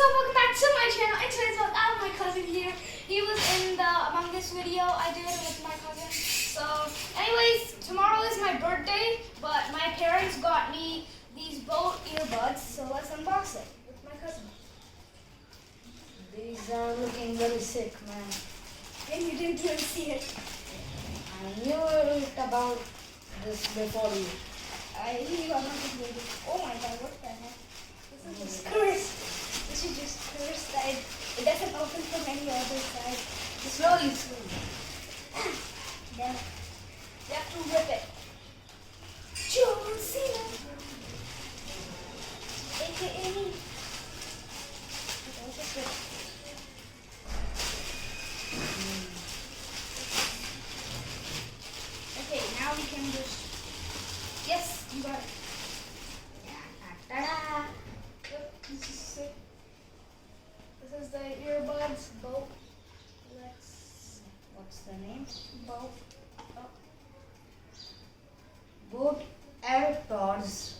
up? Welcome back to my channel. And today's vlog, I have my cousin here. He was in the Among Us video I did with my cousin. So, anyways, tomorrow is my birthday, but my parents got me these Boat Earbuds. So let's unbox it with my cousin. These are looking very sick, man. And you didn't even see it. I knew about this before you. I really got nothing to do. Oh my god, what the heck? This is just cursed. This is just cursed that it doesn't open from any other side. Just slowly. Then you have to rip it. John Cena. AKA me. Okay, just rip it. Okay, now we can just. Yes, you got it. Ta-da! Look, this is sick. This is the earbuds, Boat. What's the name? Boat. Oh. Boat Earbuds.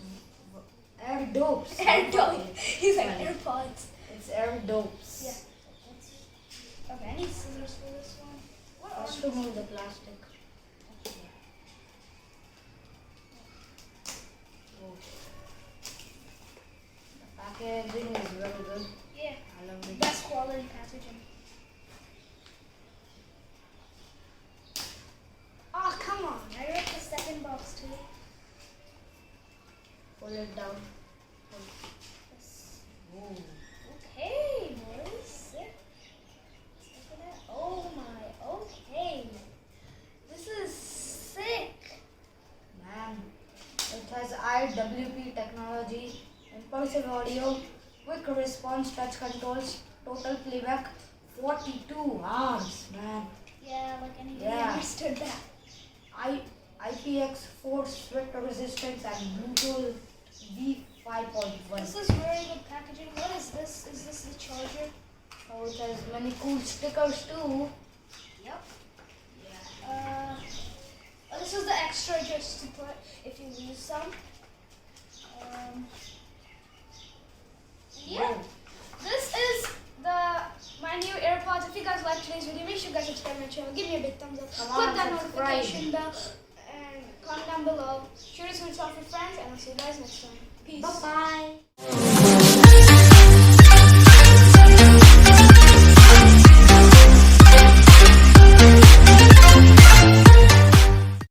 Air dopes. AirDope. He's like Yeah. AirPods. It's air dopes. Yeah. Okay, I need scissors for this one. What are First these? remove the plastic. Oh. The packaging is very good. Yeah. I love it. Best quality packaging. Oh, come on. I read the second box too. Pull it down. Yes. Oh. Okay, boys. Sick. Look at that. Oh my. Okay. This is sick. Man, it has IWP technology, impulsive audio, quick response touch controls, total playback, 42 hours, man. Yeah, like anybody Yeah. understood that. IPX4 sweat resistance and Bluetooth V5.1. This is very good packaging. What is this? Is this the charger? Oh, it has many cool stickers too. Yep. Yeah. This is the extra just to put if you lose some. Yeah. This is my new AirPods. If you guys like today's video, make sure you guys subscribe to my channel. Give me a big thumbs up. Come Click on, that subscribe. notification bell and comment down below. Share this with your friends, and I'll see you guys next time. Peace. Bye bye.